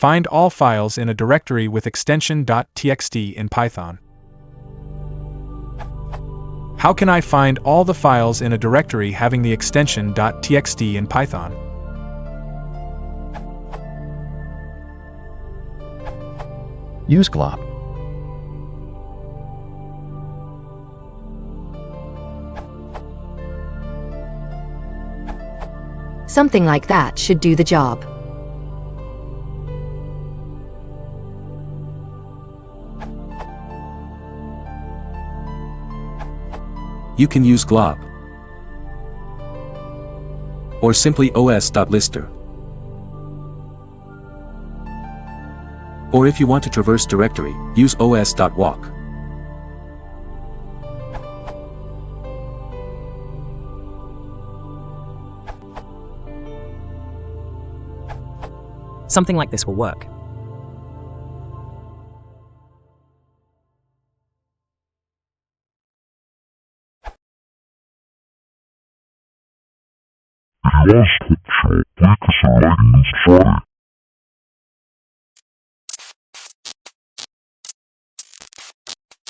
Find all files in a directory with extension .txt in Python. How can I find all the files in a directory having the extension .txt in Python? Use glop. Something like that should do the job. You can use glop or simply os.lister. Or if you want to traverse directory, use os.walk. Something like this will work. If you want to switch your quick select and try.